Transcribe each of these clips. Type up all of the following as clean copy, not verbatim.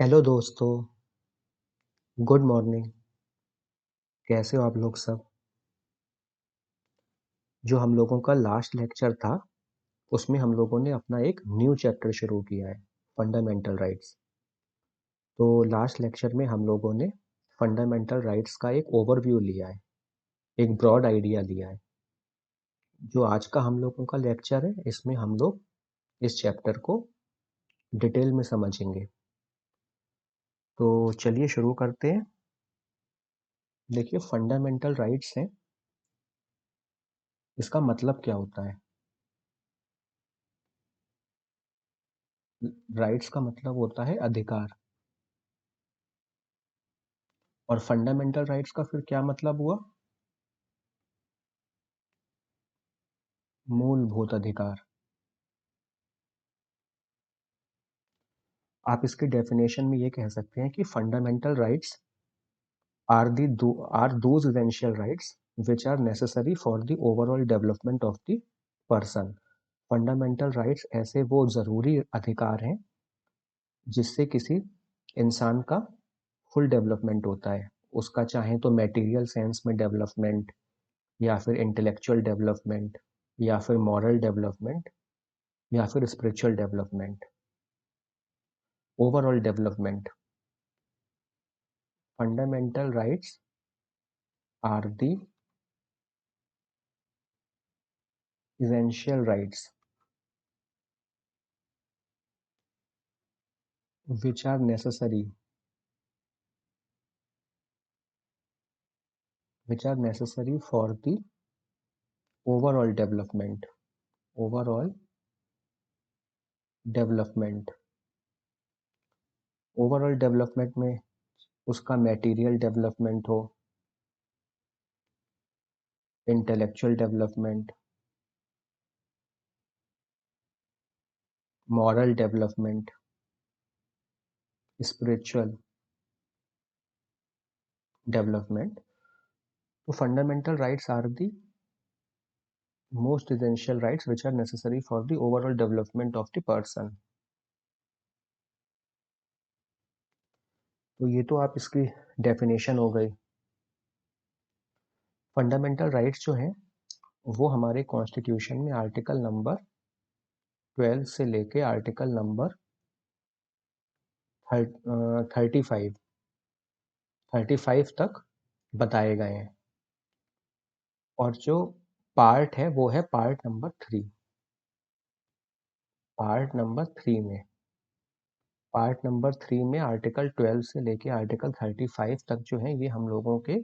Hello दोस्तों। Good morning. कैसे हो आप लोग सब? जो हम लोगों का लास्ट लेक्चर था उसमें हम लोगों ने अपना एक न्यू चैप्टर शुरू किया है, फंडामेंटल राइट्स। तो लास्ट लेक्चर में हम लोगों ने फंडामेंटल राइट्स का एक ओवरव्यू लिया है, एक ब्रॉड आइडिया लिया है। जो आज का हम लोगों का लेक्चर है इसमें हम लोग इस चैप्टर को डिटेल में समझेंगे। तो चलिए शुरू करते हैं। देखिए, फंडामेंटल राइट्स हैं, इसका मतलब क्या होता है? राइट्स का मतलब होता है अधिकार। और फंडामेंटल राइट्स का फिर क्या मतलब हुआ? मूलभूत अधिकार। आप इसकी डेफिनेशन में ये कह सकते हैं कि fundamental rights are those essential rights which are necessary for the overall development of the person। Fundamental rights ऐसे वो जरूरी अधिकार हैं जिससे किसी इंसान का फुल डेवलपमेंट होता है। उसका चाहे तो मटेरियल सेंस में डेवलपमेंट, या फिर इंटेलेक्चुअल डेवलपमेंट, या फिर मॉरल डेवलपमेंट, या फिर spiritual development, overall development. Fundamental rights are the essential rights which are necessary for the overall development। overall development. Overall development में उसका मटेरियल डेवलपमेंट हो, intellectual development, moral development, spiritual development. तो fundamental rights are the most essential rights which are necessary for the overall development of the person। तो ये तो आप इसकी definition हो गई। फंडामेंटल राइट्स जो हैं वो हमारे कॉन्स्टिट्यूशन में आर्टिकल नंबर 12 से लेके आर्टिकल नंबर 35 तक बताए गए हैं। और जो पार्ट है वो है पार्ट नंबर 3 में आर्टिकल 12 से लेके आर्टिकल 35 तक जो है ये हम लोगों के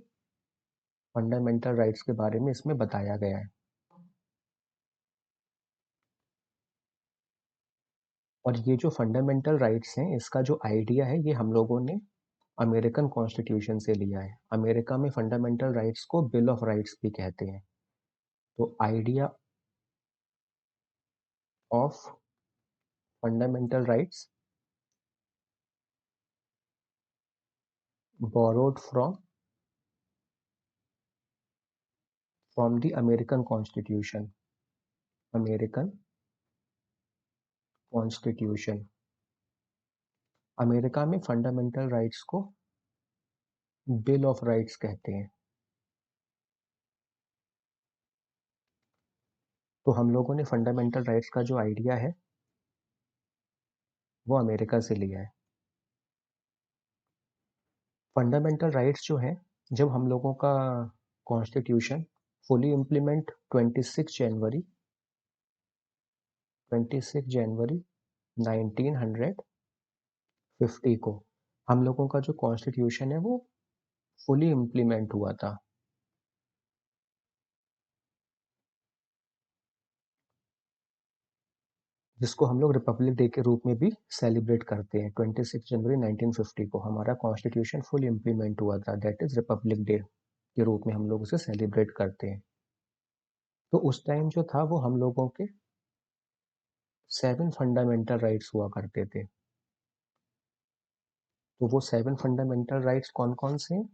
फंडामेंटल राइट्स के बारे में इसमें बताया गया है। और ये जो फंडामेंटल राइट्स हैं इसका जो आइडिया है ये हम लोगों ने अमेरिकन कॉन्स्टिट्यूशन से लिया है। अमेरिका में फंडामेंटल राइट्स को बिल ऑफ राइट्स भी कहते हैं। तो idea of fundamental rights borrowed from the American Constitution। American constitution. America में फंडामेंटल राइट्स को बिल ऑफ राइट्स कहते हैं। तो हम लोगों ने फंडामेंटल राइट्स का जो आइडिया है वो अमेरिका से लिया है। फंडामेंटल राइट्स जो है, जब हम लोगों का कॉन्स्टिट्यूशन फुली इम्प्लीमेंट 26 जनवरी 1950 को हम लोगों का जो कॉन्स्टिट्यूशन है वो फुली इम्प्लीमेंट हुआ था। जिसको हम लोग रिपब्लिक डे के रूप में भी सेलिब्रेट करते हैं। 26 जनवरी 1950 को हमारा कॉन्स्टिट्यूशन फुल इम्प्लीमेंट हुआ था, दैट इज रिपब्लिक डे के रूप में हम लोग उसे सेलिब्रेट करते हैं। तो उस टाइम जो था वो हम लोगों के 7 फंडामेंटल राइट्स हुआ करते थे। तो वो 7 फंडामेंटल राइट्स कौन कौन से हैं?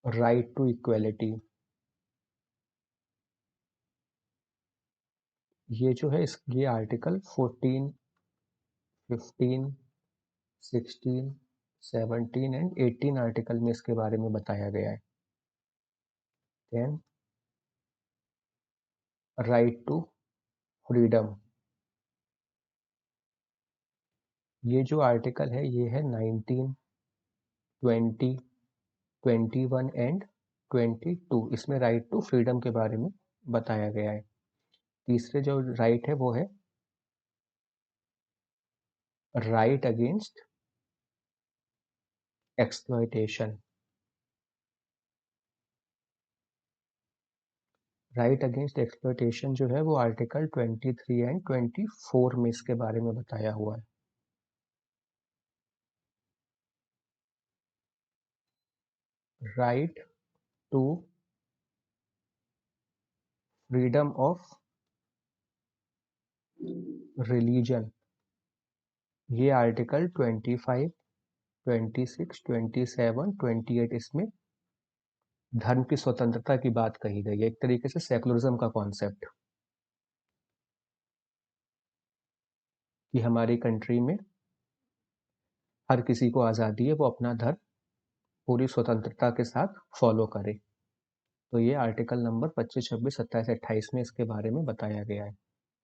राइट टू इक्वेलिटी, ये जो है ये आर्टिकल 14, 15, 16, 17 एंड 18 आर्टिकल में इसके बारे में बताया गया है। देन राइट टू फ्रीडम, ये जो आर्टिकल है ये है 19, 20, 21 एंड 22। इसमें राइट टू फ्रीडम के बारे में बताया गया है। तीसरे जो राइट है वो है right against exploitation. Right against exploitation जो है वो आर्टिकल 23 एंड 24 में इसके बारे में बताया हुआ है। Right to freedom of religion, ये आर्टिकल 25, 26, 27, 28 इसमें धर्म की स्वतंत्रता की बात कही गई है। एक तरीके से सेकुलरिज्म का कॉन्सेप्ट, कि हमारी कंट्री में हर किसी को आज़ादी है वो अपना धर्म पूरी स्वतंत्रता के साथ फॉलो करे। तो ये आर्टिकल नंबर 25, 26, 27, 28 में इसके बारे में बताया गया है।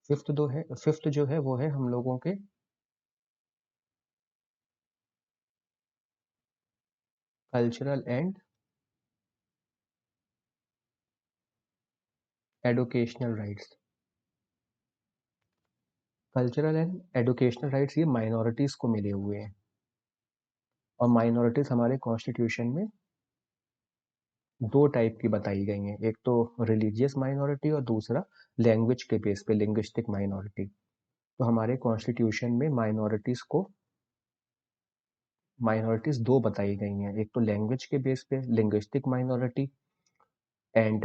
फिफ्थ जो है वो है हम लोगों के cultural and educational rights. Cultural and educational rights ये माइनॉरिटीज़ को मिले हुए हैं, और माइनॉरिटीज़ हमारे कॉन्स्टिट्यूशन में दो टाइप की बताई गई हैं, एक तो रिलीजियस माइनॉरिटी और दूसरा लैंग्वेज के बेस पे लिंग्विस्टिक माइनॉरिटी। तो हमारे कॉन्स्टिट्यूशन में माइनॉरिटीज़ दो बताई गई हैं, एक तो लैंग्वेज के बेस पे लिंग्विस्टिक माइनॉरिटी एंड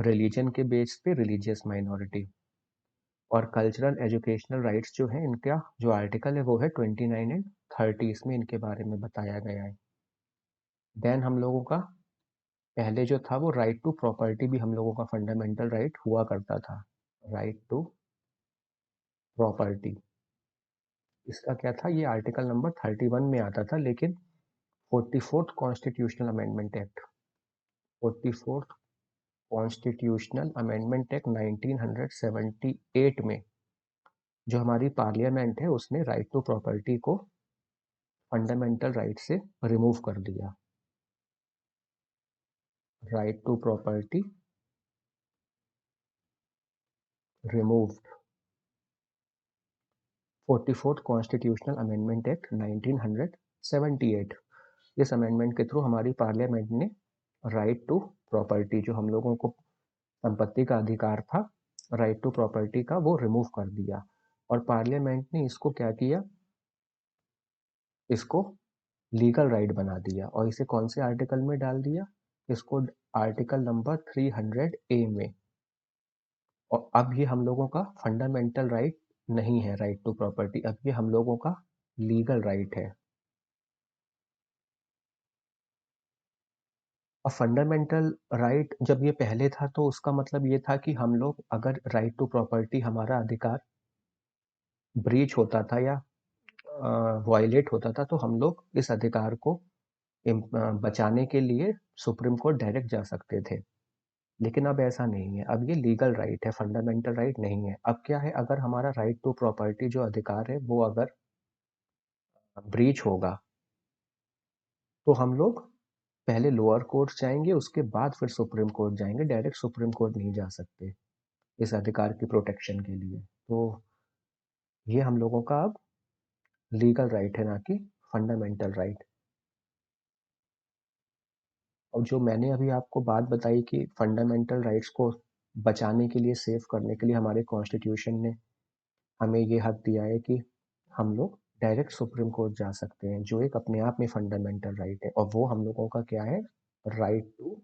रिलीजन के बेस पे रिलीजियस माइनॉरिटी। और कल्चरल एजुकेशनल राइट्स जो है इनका जो आर्टिकल है वो है 29 एंड 30, इसमें इनके बारे में बताया गया है। देन हम लोगों का पहले जो था वो राइट टू प्रॉपर्टी भी हम लोगों का फंडामेंटल राइट हुआ करता था। राइट टू प्रॉपर्टी, इसका क्या था, ये आर्टिकल नंबर 31 में आता था, लेकिन 44th constitutional amendment act 44th constitutional amendment act 1978 में जो हमारी पार्लियामेंट है उसने राइट टू प्रॉपर्टी को फंडामेंटल राइट से रिमूव कर दिया। Right to property removed. 44th constitutional amendment act 1978, इस अमेंडमेंट के थ्रू हमारी पार्लियामेंट ने राइट टू प्रॉपर्टी, जो हम लोगों को संपत्ति का अधिकार था राइट टू प्रॉपर्टी का, वो रिमूव कर दिया। और पार्लियामेंट ने इसको क्या किया, इसको लीगल राइट बना दिया, और इसे कौन से आर्टिकल में डाल दिया, इसको आर्टिकल नंबर 300A में। और अब ये हम लोगों का फंडामेंटल राइट नहीं है राइट टू प्रॉपर्टी, अब ये हम लोगों का लीगल राइट है। और फंडामेंटल राइट जब ये पहले था तो उसका मतलब ये था कि हम लोग अगर राइट टू प्रॉपर्टी हमारा अधिकार ब्रीच होता था या वायलेट होता था तो हम लोग इस अधिकार को बचाने के लिए सुप्रीम कोर्ट डायरेक्ट जा सकते थे। लेकिन अब ऐसा नहीं है, अब ये लीगल राइट है, फंडामेंटल राइट नहीं है। अब क्या है, अगर हमारा राइट टू प्रॉपर्टी जो अधिकार है वो अगर ब्रीच होगा तो हम लोग पहले लोअर कोर्ट जाएंगे, उसके बाद फिर सुप्रीम कोर्ट जाएंगे, डायरेक्ट सुप्रीम कोर्ट नहीं जा सकते इस अधिकार की प्रोटेक्शन के लिए। तो ये हम लोगों का अब लीगल राइट है, ना कि फंडामेंटल राइट। और जो मैंने अभी आपको बात बताई कि फंडामेंटल राइट्स को बचाने के लिए, सेव करने के लिए हमारे कॉन्स्टिट्यूशन ने हमें ये हक दिया है कि हम लोग डायरेक्ट सुप्रीम कोर्ट जा सकते हैं, जो एक अपने आप में फंडामेंटल राइट है। और वो हम लोगों का क्या है, right to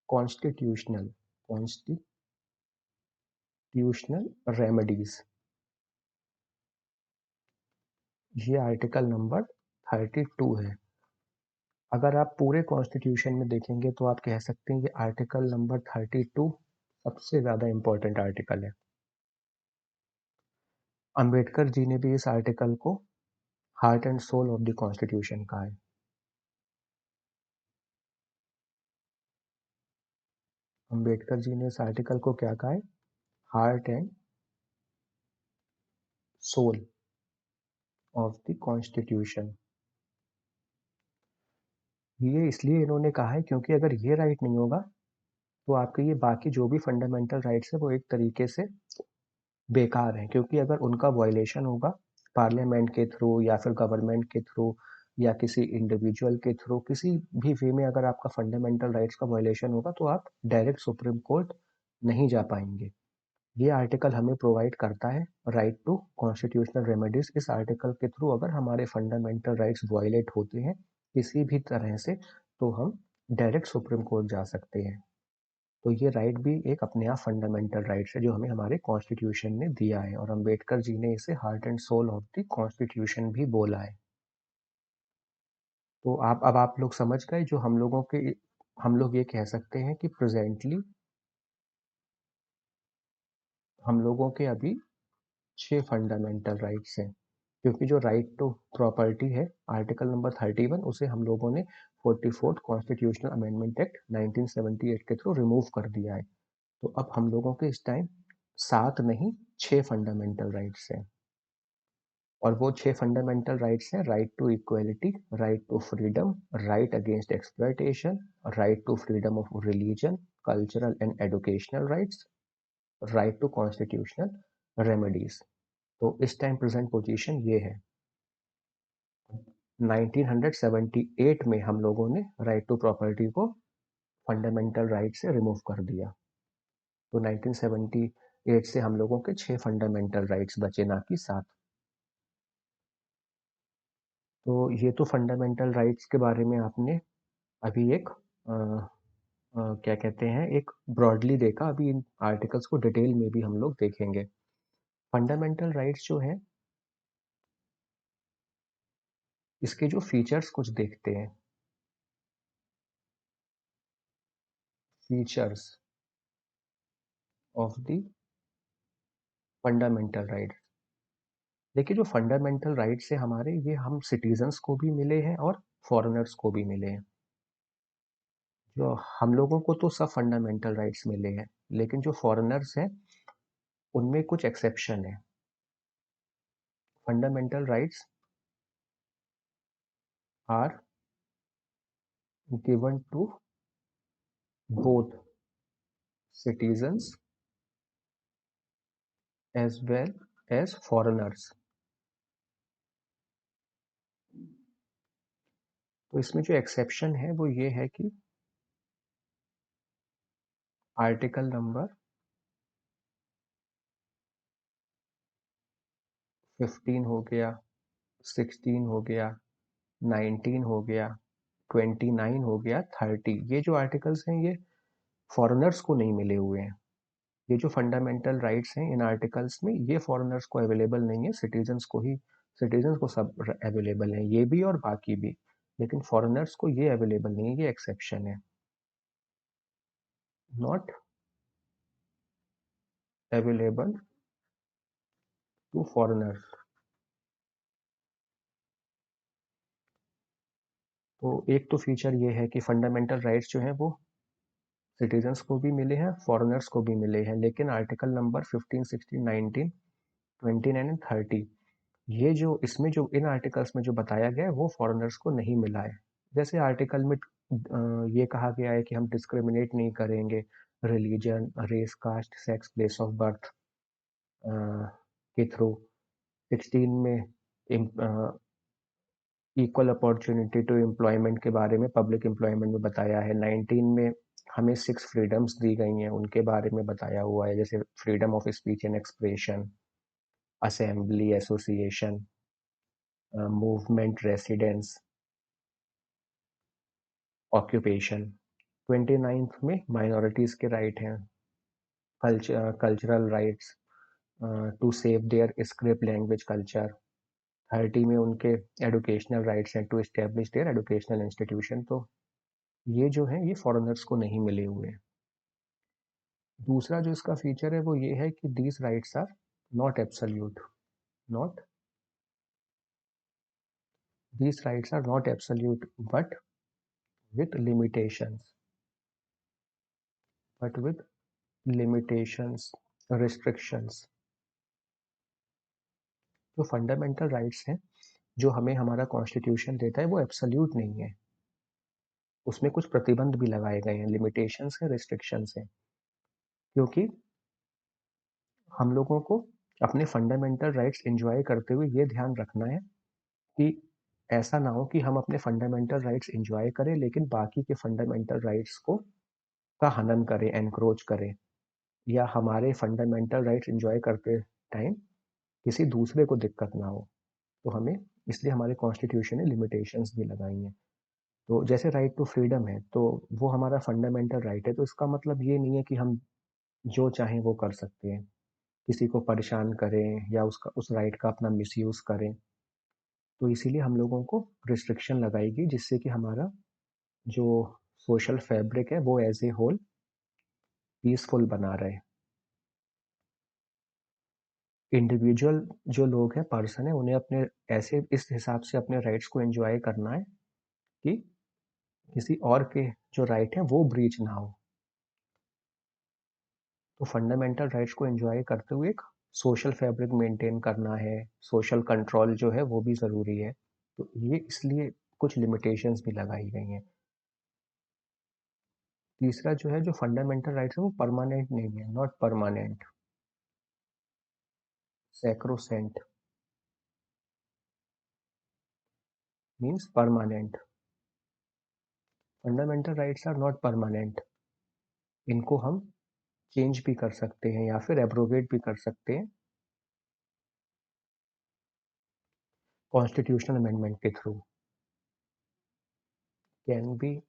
constitutional constitutional remedies, ये आर्टिकल नंबर 32 है। अगर आप पूरे कॉन्स्टिट्यूशन में देखेंगे तो आप कह सकते हैं ये आर्टिकल नंबर 32 सबसे ज़्यादा इम्पोर्टेंट आर्टिकल है। अंबेडकर जी ने भी इस आर्टिकल को heart and soul of the constitution कहा है। अंबेडकर जी ने इस आर्टिकल को क्या कहा है? Heart and soul of the constitution. ये इसलिए इन्होंने कहा है क्योंकि अगर ये राइट नहीं होगा तो आपके ये बाकी जो भी फंडामेंटल राइट्स है वो एक तरीके से बेकार हैं, क्योंकि अगर उनका वायलेशन होगा पार्लियामेंट के थ्रू या फिर गवर्नमेंट के थ्रू या किसी इंडिविजुअल के थ्रू किसी भी वे में अगर आपका फंडामेंटल राइट्स का वायलेशन होगा तो आप डायरेक्ट सुप्रीम कोर्ट नहीं जा पाएंगे। ये आर्टिकल हमें प्रोवाइड करता है राइट टू कॉन्स्टिट्यूशनल रेमेडीज। इस आर्टिकल के थ्रू अगर हमारे फंडामेंटल राइट्स वायलेट होते हैं किसी भी तरह से तो हम डायरेक्ट सुप्रीम कोर्ट जा सकते हैं। तो ये राइट भी एक अपने आप फंडामेंटल राइट्स है जो हमें हमारे कॉन्स्टिट्यूशन ने दिया है, और अंबेडकर जी ने इसे heart and soul of the constitution भी बोला है। तो आप लोग समझ गए जो हम लोग ये कह सकते हैं कि प्रेजेंटली हम लोगों के अभी 6 फंडामेंटल राइट्स हैं, क्योंकि जो राइट टू प्रॉपर्टी है आर्टिकल नंबर 31 उसे हम लोगों ने 44th कॉन्स्टिट्यूशनल अमेंडमेंट एक्ट 1978 के थ्रू रिमूव कर दिया है। तो अब हम लोगों के इस टाइम 7 नहीं 6 फंडामेंटल राइट्स हैं, और वो 6 फंडामेंटल राइट्स हैं: right to equality, right to freedom, right against exploitation, right to freedom of religion, cultural and educational rights, right to constitutional remedies. तो इस टाइम प्रेजेंट पोजीशन ये है। 1978 में हम लोगों ने राइट टू प्रॉपर्टी को फंडामेंटल राइट से रिमूव कर दिया। तो 1978 से हम लोगों के 6 फंडामेंटल राइट्स बचे, ना कि 7। तो ये तो फंडामेंटल राइट्स के बारे में आपने अभी एक क्या कहते हैं एक ब्रॉडली देखा। अभी इन आर्टिकल्स को डिटेल में भी हम लोग देखेंगे। फंडामेंटल राइट्स जो है इसके जो फीचर्स कुछ देखते हैं। Features of the fundamental rights. देखिए जो फंडामेंटल राइट्स है हमारे, ये हम सिटीजन्स को भी मिले हैं और फॉरेनर्स को भी मिले हैं। जो हम लोगों को तो सब फंडामेंटल राइट्स मिले हैं, लेकिन जो फॉरेनर्स हैं उनमें कुछ एक्सेप्शन है। Fundamental rights are given to both citizens as well as foreigners। तो इसमें जो एक्सेप्शन है वो ये है कि आर्टिकल नंबर 15 हो गया, 16 हो गया, 19 हो गया, 29 हो गया, 30, ये जो आर्टिकल्स हैं ये फॉरेनर्स को नहीं मिले हुए हैं। ये जो फंडामेंटल राइट्स हैं इन आर्टिकल्स में ये फॉरेनर्स को अवेलेबल नहीं है, सिटीजन्स को सब अवेलेबल हैं, ये भी और बाकी भी, लेकिन फॉरेनर्स को ये अवेलेबल नहीं है, ये एक्सेप्शन है। Not available to foreigners. तो एक तो फीचर ये है कि फंडामेंटल राइट्स जो हैं वो सिटीजन्स को भी मिले हैं, फॉरेनर्स को भी मिले हैं, लेकिन आर्टिकल नंबर 15, 16, 19, 29 एंड 30 ये जो इसमें जो इन आर्टिकल्स में जो बताया गया है वो फॉरेनर्स को नहीं मिला है। जैसे आर्टिकल में ये कहा गया है कि हम डिस्क्रिमिनेट नहीं करेंगे religion, race, caste, sex, place of birth के थ्रू। 16 में इक्वल अपॉर्चुनिटी टू एम्प्लॉयमेंट के बारे में पब्लिक एम्प्लॉयमेंट में बताया है। 19 में हमें 6 फ्रीडम्स दी गई हैं उनके बारे में बताया हुआ है, जैसे freedom of speech and expression, assembly, association, movement, residence, occupation. 29th में माइनॉरिटीज़ के राइट हैं, cultural rights to save their script language culture. 30 में उनके एडुकेशनल राइट्स हैं to establish their educational institution. तो ये जो है ये फॉरेनर्स को नहीं मिले हुए हैं। दूसरा जो इसका फीचर है वो ये है कि these rights are not absolute, not these rights are not absolute but with limitations, but with limitations, restrictions. जो फंडामेंटल राइट्स हैं जो हमें हमारा कॉन्स्टिट्यूशन देता है वो एब्सोल्यूट नहीं है, उसमें कुछ प्रतिबंध भी लगाए गए हैं, लिमिटेशंस हैं, रिस्ट्रिक्शंस हैं, क्योंकि हम लोगों को अपने फंडामेंटल राइट्स एंजॉय करते हुए ये ध्यान रखना है कि ऐसा ना हो कि हम अपने फंडामेंटल राइट्स एंजॉय करें लेकिन बाकी के फंडामेंटल राइट्स को का हनन करें, एनक्रोच करें, या हमारे फंडामेंटल राइट्स एंजॉय करते टाइम किसी दूसरे को दिक्कत ना हो। तो हमें इसलिए हमारे कॉन्स्टिट्यूशन ने लिमिटेशंस भी लगाई हैं। तो जैसे राइट टू फ्रीडम है तो वो हमारा फंडामेंटल राइट है, तो इसका मतलब ये नहीं है कि हम जो चाहें वो कर सकते हैं, किसी को परेशान करें या उसका उस राइट का अपना मिसयूज करें। तो इसीलिए हम लोगों को रिस्ट्रिक्शन लगाएगी जिससे कि हमारा जो सोशल फैब्रिक है वो एज ए होल पीसफुल बना रहे। इंडिविजुअल जो लोग हैं, पर्सन है, उन्हें अपने ऐसे इस हिसाब से अपने राइट्स को एंजॉय करना है कि किसी और के जो राइट है वो ब्रीच ना हो। तो फंडामेंटल राइट्स को एंजॉय करते हुए एक सोशल फैब्रिक मेंटेन करना है, सोशल कंट्रोल जो है वो भी ज़रूरी है। तो ये इसलिए कुछ लिमिटेशंस भी लगाई गई हैं। तीसरा जो है, जो फंडामेंटल राइट्स है वो परमानेंट नहीं है, not permanent, sacrosanct means permanent. Fundamental rights are not permanent, इनको हम चेंज भी कर सकते हैं या फिर एब्रोगेट भी कर सकते हैं कॉन्स्टिट्यूशनल अमेंडमेंट के through. Can be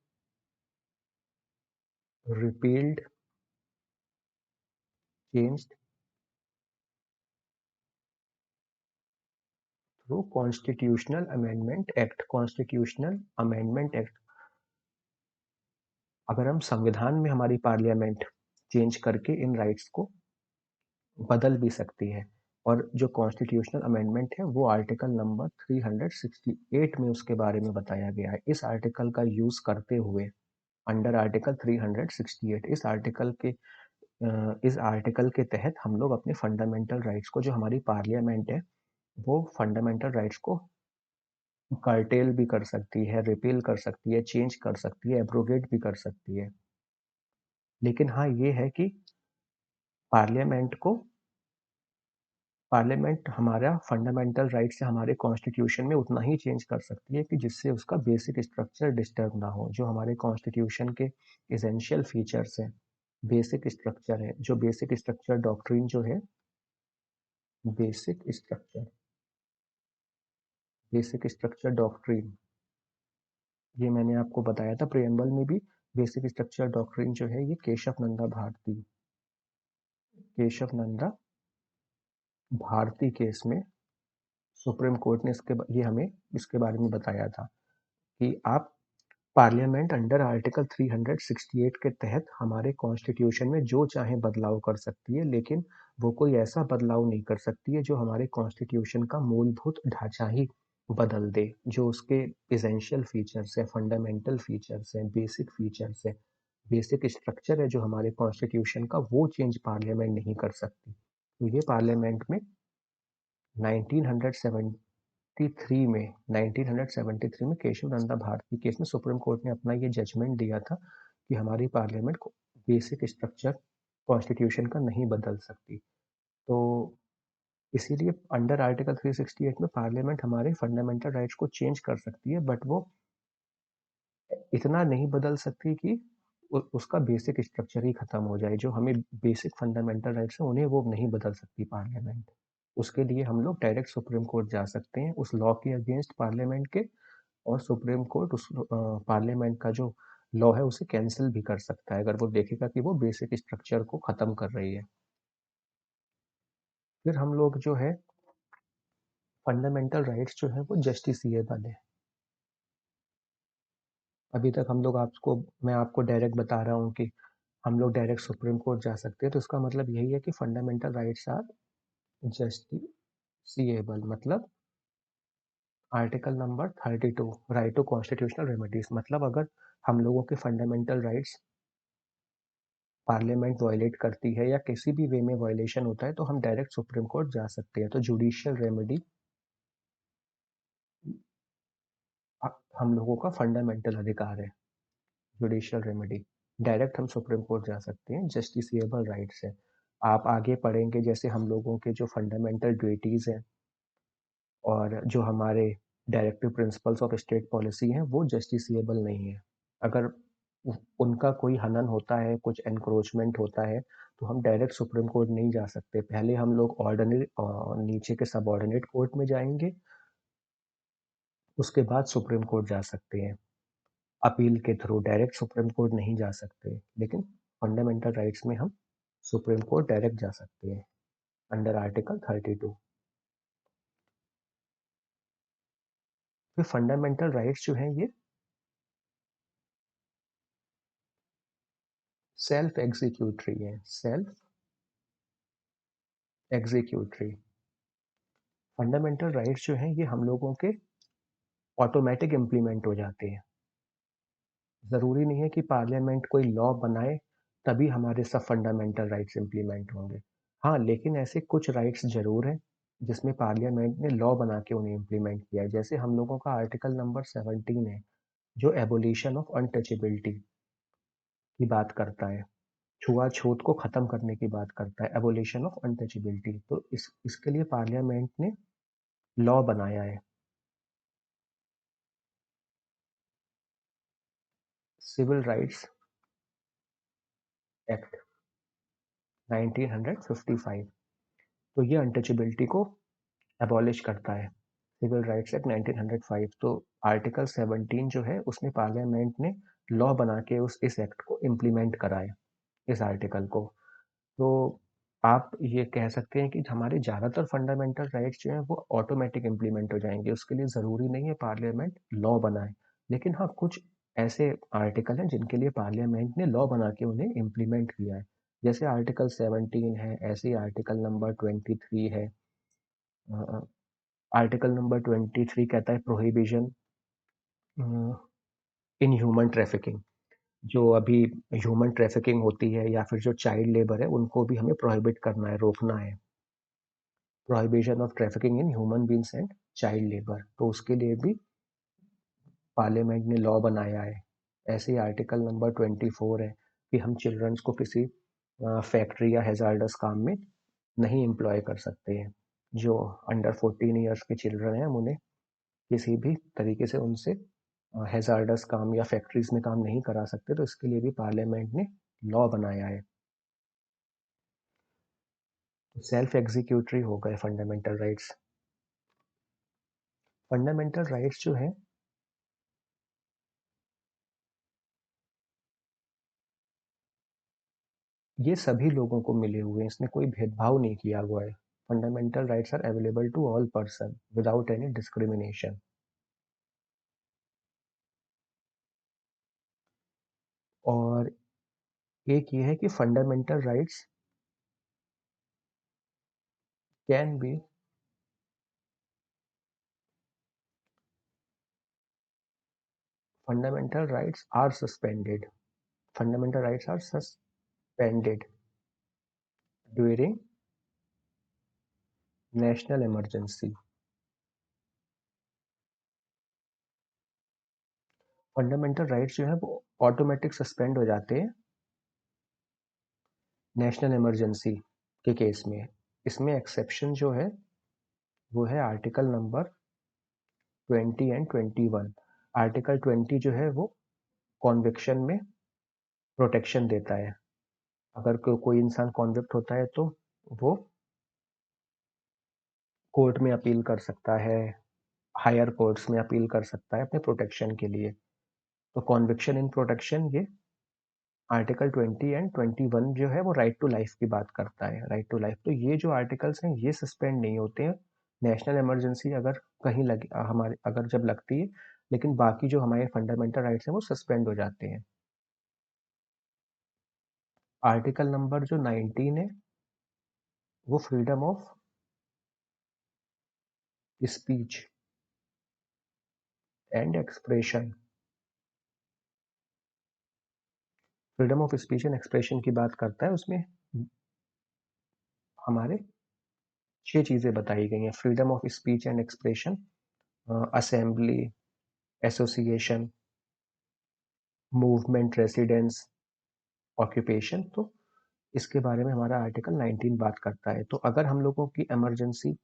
repealed, changed through constitutional amendment act. Constitutional amendment act, अगर हम संविधान में हमारी पार्लियामेंट चेंज करके इन राइट्स को बदल भी सकती है। और जो कॉन्स्टिट्यूशनल अमेंडमेंट है वो आर्टिकल नंबर 368 में उसके बारे में बताया गया है। इस आर्टिकल का यूज करते हुए अंडर आर्टिकल 368 इस आर्टिकल के तहत हम लोग अपने फंडामेंटल राइट्स को, जो हमारी पार्लियामेंट है वो फंडामेंटल राइट्स को कर्टेल भी कर सकती है, रिपील कर सकती है, चेंज कर सकती है, एब्रोगेट भी कर सकती है। लेकिन हाँ ये है कि पार्लियामेंट को पार्लियामेंट हमारा फंडामेंटल राइट से हमारे कॉन्स्टिट्यूशन में उतना ही चेंज कर सकती है कि जिससे उसका बेसिक स्ट्रक्चर डिस्टर्ब ना हो। जो हमारे कॉन्स्टिट्यूशन के एसेंशियल फीचर्स हैं, बेसिक स्ट्रक्चर है, जो बेसिक स्ट्रक्चर डॉक्ट्रिन जो है, basic structure basic structure doctrine, ये मैंने आपको बताया था प्रियम्बल में भी। बेसिक स्ट्रक्चर डॉक्ट्रिन जो है ये केशव नंदा भारती केस में सुप्रीम कोर्ट ने ये हमें इसके बारे में बताया था कि आप पार्लियामेंट अंडर आर्टिकल 368 के तहत हमारे कॉन्स्टिट्यूशन में जो चाहे बदलाव कर सकती है, लेकिन वो कोई ऐसा बदलाव नहीं कर सकती है जो हमारे कॉन्स्टिट्यूशन का मूलभूत ढांचा ही बदल दे। जो उसके एसेंशियल फीचर्स है, फंडामेंटल फीचर्स हैं, बेसिक फीचर्स है, बेसिक स्ट्रक्चर है जो हमारे कॉन्स्टिट्यूशन का, वो चेंज पार्लियामेंट नहीं कर सकती। तो ये पार्लियामेंट में 1973 में 1973 में केशव नंदा भारती केस में सुप्रीम कोर्ट ने अपना ये जजमेंट दिया था कि हमारी पार्लियामेंट को बेसिक स्ट्रक्चर कॉन्स्टिट्यूशन का नहीं बदल सकती। तो इसीलिए अंडर आर्टिकल 368 में पार्लियामेंट हमारे फंडामेंटल राइट्स को चेंज कर सकती है, बट वो इतना नहीं बदल सकती कि उसका बेसिक स्ट्रक्चर ही खत्म हो जाए। जो हमें बेसिक फंडामेंटल राइट्स हैं उन्हें वो नहीं बदल सकती पार्लियामेंट। उसके लिए हम लोग डायरेक्ट सुप्रीम कोर्ट जा सकते हैं उस लॉ के अगेंस्ट पार्लियामेंट के, और सुप्रीम कोर्ट उस पार्लियामेंट का जो लॉ है उसे कैंसिल भी कर सकता है अगर वो देखेगा कि वो बेसिक स्ट्रक्चर को ख़त्म कर रही है। फिर हम लोग जो है फंडामेंटल राइट्स जो है वो जस्टिसिएबल है। अभी तक हम लोग मैं आपको डायरेक्ट बता रहा हूँ कि हम लोग डायरेक्ट सुप्रीम कोर्ट जा सकते हैं। तो इसका मतलब यही है कि फंडामेंटल राइट्स आर जस्टिसिएबल, मतलब article number 32 right to constitutional remedies, मतलब अगर हम लोगों के फंडामेंटल राइट्स पार्लियामेंट वायलेट करती है या किसी भी वे में वायलेशन होता है तो हम डायरेक्ट सुप्रीम कोर्ट जा सकते हैं। तो जुडिशियल रेमेडी हम लोगों का फंडामेंटल अधिकार है। जुडिशियल रेमेडी डायरेक्ट हम सुप्रीम कोर्ट जा सकते हैं, जस्टिसिएबल राइट्स है। आप आगे पढ़ेंगे जैसे हम लोगों के जो फंडामेंटल ड्यूटीज हैं और जो हमारे directive principles of state policy हैं वो जस्टिसिएबल नहीं है। अगर उनका कोई हनन होता है, कुछ एनक्रोचमेंट होता है, तो हम डायरेक्ट सुप्रीम कोर्ट नहीं जा सकते। पहले हम लोग ऑर्डिनरी नीचे के सबऑर्डिनेट कोर्ट में जाएंगे, उसके बाद सुप्रीम कोर्ट जा सकते हैं अपील के थ्रू। डायरेक्ट सुप्रीम कोर्ट नहीं जा सकते, लेकिन फंडामेंटल राइट्स में हम सुप्रीम कोर्ट डायरेक्ट जा सकते हैं अंडर आर्टिकल 32। फिर फंडामेंटल राइट्स जो हैं ये सेल्फ एग्जीक्यूटरी है। सेल्फ एग्जीक्यूटरी फंडामेंटल राइट्स जो हैं ये हम लोगों के ऑटोमेटिक इम्प्लीमेंट हो जाते हैं। ज़रूरी नहीं है कि पार्लियामेंट कोई लॉ बनाए तभी हमारे सब फंडामेंटल राइट्स इम्प्लीमेंट होंगे। हाँ, लेकिन ऐसे कुछ राइट्स ज़रूर हैं जिसमें पार्लियामेंट ने लॉ बना के उन्हें इम्प्लीमेंट किया है। जैसे हम लोगों का आर्टिकल नंबर 17 है जो एबोलिशन ऑफ अनटचेबिलिटी की बात करता है, छुआछूत को ख़त्म करने की बात करता है, एबोलिशन ऑफ अनटचेबिलिटी। तो इसके लिए पार्लियामेंट ने लॉ बनाया है, सिविल राइट्स एक्ट 1955। तो ये अनटचेबिलिटी को एबॉलिश करता है, सिविल राइट्स एक्ट 1905। तो आर्टिकल 17 जो है उसमें पार्लियामेंट ने लॉ बना के इस एक्ट को इम्प्लीमेंट कराए, इस आर्टिकल को। तो आप ये कह सकते हैं कि हमारे ज़्यादातर फंडामेंटल राइट्स जो हैं वो ऑटोमेटिक इम्प्लीमेंट हो जाएंगे, उसके लिए ज़रूरी नहीं है पार्लियामेंट लॉ बनाए। लेकिन हाँ, कुछ ऐसे आर्टिकल हैं जिनके लिए पार्लियामेंट ने लॉ बना के उन्हें इम्प्लीमेंट किया है। जैसे आर्टिकल 17 है, ऐसे ही आर्टिकल नंबर 23 है। आर्टिकल नंबर 23 कहता है प्रोहिबिशन इन ह्यूमन ट्रैफिकिंग। जो अभी ह्यूमन ट्रैफिकिंग होती है या फिर जो चाइल्ड लेबर है उनको भी हमें प्रोहिबिट करना है, रोकना है। Prohibition of trafficking in human beings and child labour, तो उसके लिए भी पार्लियामेंट ने लॉ बनाया है। ऐसे ही आर्टिकल नंबर 24 है कि हम चिल्ड्रंस को किसी फैक्ट्री या हैजार्डस काम में नहीं एम्प्लॉय कर सकते हैं। जो अंडर 14 ईयर्स के चिल्ड्रन हैं हम उन्हें किसी भी तरीके से उनसे हैजार्डस काम या फैक्ट्रीज में काम नहीं करा सकते। तो इसके लिए भी पार्लियामेंट ने लॉ बनाया है। सेल्फ एग्जीक्यूटरी हो गए फंडामेंटल राइट्स। फंडामेंटल राइट्स जो है ये सभी लोगों को मिले हुए हैं, इसमें कोई भेदभाव नहीं किया हुआ है। Fundamental rights are available to all person without any discrimination. और एक ये है कि fundamental rights can be fundamental rights are suspended. Fundamental rights are suspended during national emergency. Fundamental rights जो है वो ऑटोमेटिक सस्पेंड हो जाते हैं नेशनल इमरजेंसी के केस में। इसमें एक्सेप्शन जो है वो है आर्टिकल नंबर 20 एंड 21। आर्टिकल 20 जो है वो कॉन्विक्शन में प्रोटेक्शन देता है। अगर कोई इंसान कॉन्विक्ट होता है तो वो कोर्ट में अपील कर सकता है, हायर कोर्ट्स में अपील कर सकता है अपने प्रोटेक्शन के लिए। तो कॉन्विक्शन इन प्रोटेक्शन ये आर्टिकल 20 एंड 21 जो है वो राइट टू लाइफ की बात करता है, राइट टू लाइफ। तो ये जो आर्टिकल्स हैं ये सस्पेंड नहीं होते हैं नेशनल इमरजेंसी अगर कहीं लगी हमारे अगर जब लगती है, लेकिन बाकी जो हमारे फंडामेंटल राइट्स हैं वो सस्पेंड हो जाते हैं। आर्टिकल नंबर जो 19 है वो freedom of speech and expression, freedom of speech and expression की बात करता है। उसमें हमारे 6 चीजें बताई गई हैं। Freedom of speech and expression, assembly, association, movement, residence, occupation. तो इसके बारे में हमारा आर्टिकल 19 बात करता है। तो अगर हम लोगों की इमरजेंसी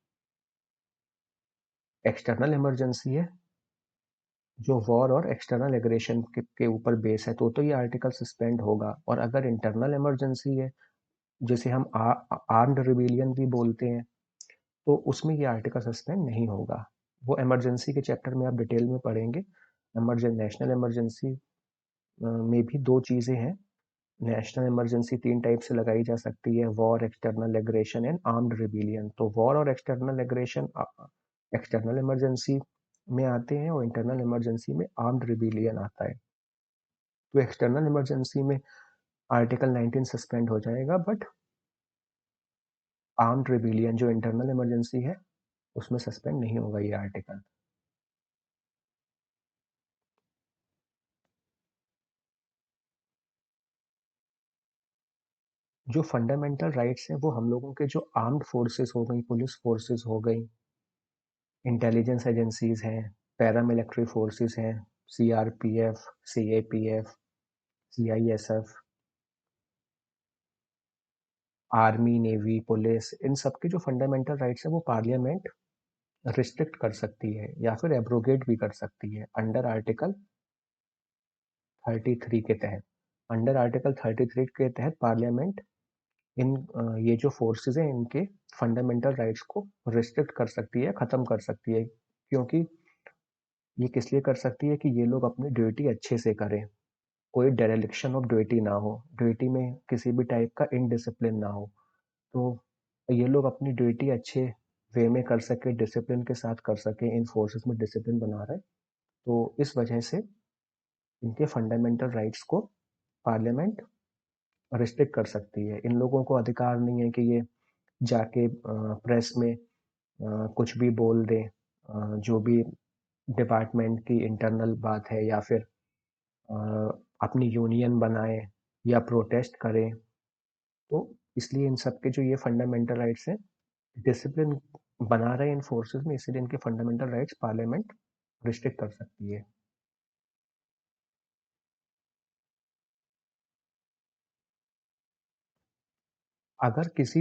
एक्सटर्नल इमरजेंसी है जो वॉर और एक्सटर्नल एग्रेशन के ऊपर बेस है, तो ये आर्टिकल सस्पेंड होगा। और अगर इंटरनल इमरजेंसी है जिसे हम आर्म्ड रिबेलियन भी बोलते हैं, तो उसमें ये आर्टिकल सस्पेंड नहीं होगा। वो इमरजेंसी के चैप्टर में आप डिटेल में पढ़ेंगे। नेशनल इमरजेंसी में भी दो चीज़ें हैं। नेशनल इमरजेंसी 3 टाइप से लगाई जा सकती है: war, external aggression and armed rebellion. तो वॉर और एक्सटर्नल एग्रेशन एक्सटर्नल इमरजेंसी में आते हैं और इंटरनल इमरजेंसी में आर्म्ड रिबेलियन आता है। तो एक्सटर्नल इमरजेंसी में आर्टिकल 19 सस्पेंड हो जाएगा, बट आर्म्ड रिबेलियन जो इंटरनल इमरजेंसी है उसमें सस्पेंड नहीं होगा ये आर्टिकल। जो फंडामेंटल राइट्स हैं वो हम लोगों के जो आर्म्ड फोर्सेस हो गई, पुलिस फोर्सेस हो गई, इंटेलिजेंस एजेंसीज हैं, पैरामिलिट्री फोर्सेस हैं, CRPF, CAPF, CISF, army, navy, police, इन सब के जो फंडामेंटल राइट्स है वो पार्लियामेंट रिस्ट्रिक्ट कर सकती है या फिर एब्रोगेट भी कर सकती है अंडर आर्टिकल 33 के तहत। अंडर आर्टिकल 33 के तहत पार्लियामेंट इन ये जो फोर्सेस हैं इनके फंडामेंटल राइट्स को रिस्ट्रिक्ट कर सकती है, ख़त्म कर सकती है। क्योंकि ये किस लिए कर सकती है कि ये लोग अपनी ड्यूटी अच्छे से करें, कोई डेरेलिक्शन ऑफ ड्यूटी ना हो, ड्यूटी में किसी भी टाइप का इनडिसिप्लिन ना हो। तो ये लोग अपनी ड्यूटी अच्छे वे में कर सके, डिसिप्लिन के साथ कर सके, इन फोर्सेस में डिसिप्लिन बना रहे। तो इस वजह से इनके फंडामेंटल राइट्स को पार्लियामेंट रिस्ट्रिक्ट कर सकती है। इन लोगों को अधिकार नहीं है कि ये जाके प्रेस में कुछ भी बोल दें, जो भी डिपार्टमेंट की इंटरनल बात है, या फिर अपनी यूनियन बनाए या प्रोटेस्ट करें। तो इसलिए इन सब के जो ये फंडामेंटल राइट्स हैं, डिसिप्लिन बना रहे इन फोर्सेस में, इसीलिए इनके फंडामेंटल राइट्स पार्लियामेंट रिस्ट्रिक्ट कर सकती है। अगर किसी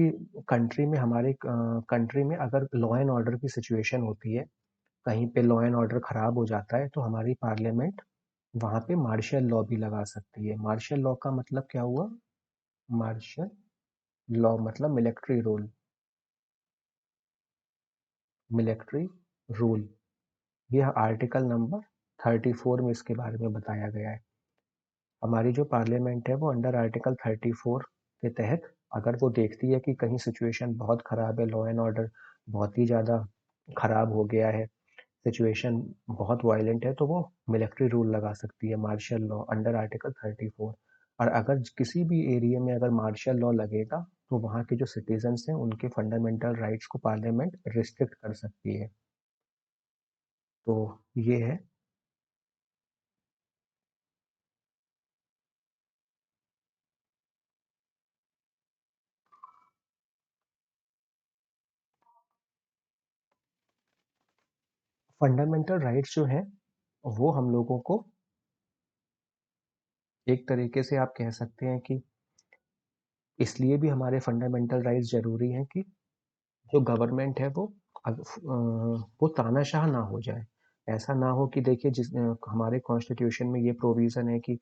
कंट्री में, हमारे कंट्री में अगर लॉ एंड ऑर्डर की सिचुएशन होती है, कहीं पे लॉ एंड ऑर्डर खराब हो जाता है, तो हमारी पार्लियामेंट वहाँ पे मार्शल लॉ भी लगा सकती है। मार्शल लॉ का मतलब क्या हुआ? मार्शल लॉ मतलब मिलिट्री रूल, मिलिट्री रूल। यह आर्टिकल नंबर 34 में इसके बारे में बताया गया है। हमारी जो पार्लियामेंट है वो अंडर आर्टिकल 34 के तहत, अगर वो देखती है कि कहीं सिचुएशन बहुत ख़राब है, लॉ एंड ऑर्डर बहुत ही ज़्यादा ख़राब हो गया है, सिचुएशन बहुत वायलेंट है, तो वो मिलिट्री रूल लगा सकती है, मार्शल लॉ अंडर आर्टिकल 34। और अगर किसी भी एरिया में अगर मार्शल लॉ लगेगा, तो वहाँ के जो सिटीजन्स हैं उनके फंडामेंटल राइट्स को पार्लियामेंट रिस्ट्रिक्ट कर सकती है। तो ये है। फंडामेंटल राइट्स जो है वो हम लोगों को एक तरीके से आप कह सकते हैं कि इसलिए भी हमारे फंडामेंटल राइट्स ज़रूरी हैं कि जो गवर्नमेंट है वो तानाशाह ना हो जाए। ऐसा ना हो कि देखिए, हमारे कॉन्स्टिट्यूशन में ये प्रोविज़न है कि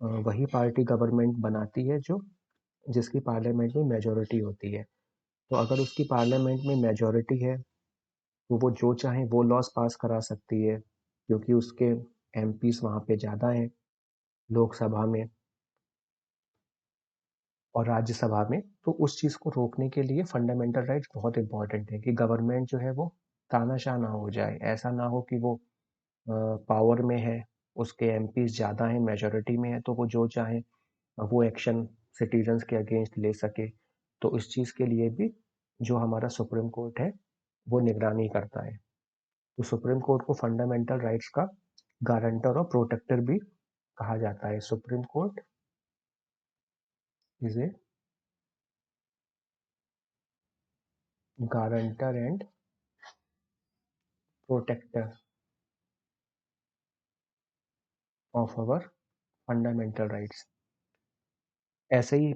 वही पार्टी गवर्नमेंट बनाती है जो जिसकी पार्लियामेंट में मेजॉरिटी होती है। तो अगर उसकी पार्लियामेंट में मेजॉरिटी है, तो वो जो चाहे वो लॉज पास करा सकती है, क्योंकि उसके एमपीज़ वहाँ पे ज़्यादा हैं लोकसभा में और राज्यसभा में। तो उस चीज़ को रोकने के लिए फंडामेंटल राइट्स बहुत इंपॉर्टेंट है कि गवर्नमेंट जो है वो तानाशाह ना हो जाए। ऐसा ना हो कि वो पावर में है, उसके एमपीज़ ज़्यादा हैं, मेजॉरिटी में है, तो वो जो चाहे वो एक्शन सिटीजन्स के अगेंस्ट ले सके। तो इस चीज़ के लिए भी जो हमारा सुप्रीम कोर्ट है वो निगरानी करता है। तो सुप्रीम कोर्ट को फंडामेंटल राइट्स का गारंटर और प्रोटेक्टर भी कहा जाता है। Supreme Court is a guarantor and protector of our fundamental rights. ऐसे ही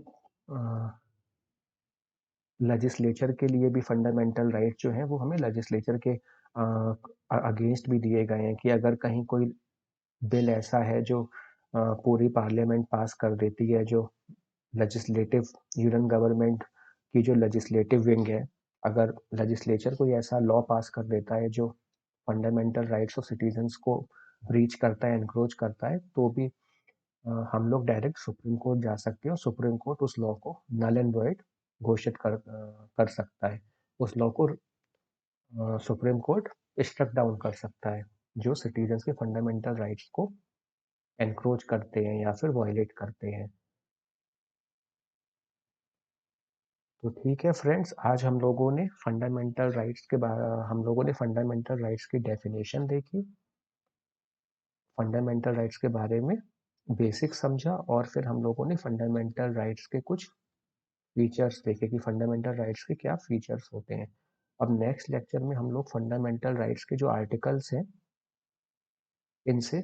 लेजिस्लेचर के लिए भी फंडामेंटल राइट जो है वो हमें लेजिस्लेचर के अगेंस्ट भी दिए गए हैं कि अगर कहीं कोई बिल ऐसा है जो पूरी पार्लियामेंट पास कर देती है, जो लेजिस्लेटिव यूनियन गवर्नमेंट की जो लेजिस्लेटिव विंग है, अगर लेजिस्लेचर कोई ऐसा लॉ पास कर देता है जो फंडामेंटल राइट्स ऑफ सिटीजन्स को ब्रीच करता है, एनक्रोच करता है, तो भी हम लोग डायरेक्ट सुप्रीम कोर्ट जा सकते हैं और सुप्रीम कोर्ट उस लॉ को नल एंड वॉइड घोषित कर सकता है। उस लॉ को सुप्रीम कोर्ट स्ट्रक डाउन कर सकता है जो सिटीजन्स के फंडामेंटल राइट्स को एनक्रोच करते हैं या फिर वायलेट करते हैं। तो ठीक है फ्रेंड्स, आज हम लोगों ने फंडामेंटल राइट्स की डेफिनेशन देखी, फंडामेंटल राइट्स के बारे में बेसिक समझा, और फिर हम लोगों ने फंडामेंटल राइट्स के कुछ फीचर्स देखे कि फंडामेंटल राइट्स के क्या फीचर्स होते हैं। अब नेक्स्ट लेक्चर में हम लोग फंडामेंटल राइट्स के जो आर्टिकल्स हैं इनसे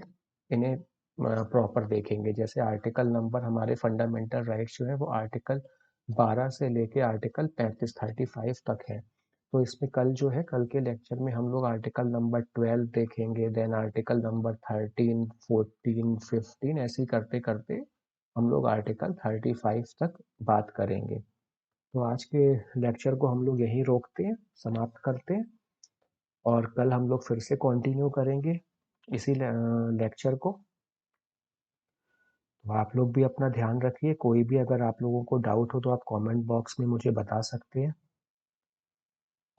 इन्हें प्रॉपर देखेंगे। जैसे आर्टिकल नंबर, हमारे फंडामेंटल राइट्स जो है वो आर्टिकल 12 से लेके आर्टिकल 35 तक है। तो इसमें कल के लेक्चर में हम लोग आर्टिकल नंबर 12 देखेंगे, देन आर्टिकल नंबर 13, 14, 15, ऐसे ही करते करते हम लोग आर्टिकल 35 तक बात करेंगे। तो आज के लेक्चर को हम लोग यहीं रोकते हैं, समाप्त करते हैं, और कल हम लोग फिर से कंटिन्यू करेंगे इसी लेक्चर को। तो आप लोग भी अपना ध्यान रखिए। कोई भी अगर आप लोगों को डाउट हो तो आप कमेंट बॉक्स में मुझे बता सकते हैं,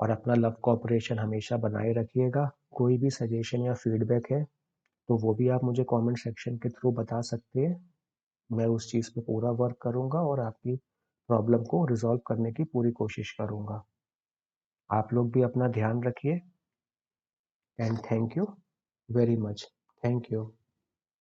और अपना लव कोऑपरेशन हमेशा बनाए रखिएगा। कोई भी सजेशन या फीडबैक है तो वो भी आप मुझे कमेंट सेक्शन के थ्रू बता सकते हैं। मैं उस चीज़ पे पूरा वर्क करूँगा और आपकी प्रॉब्लम को रिजॉल्व करने की पूरी कोशिश करूँगा। आप लोग भी अपना ध्यान रखिए, and thank you very much. Thank you.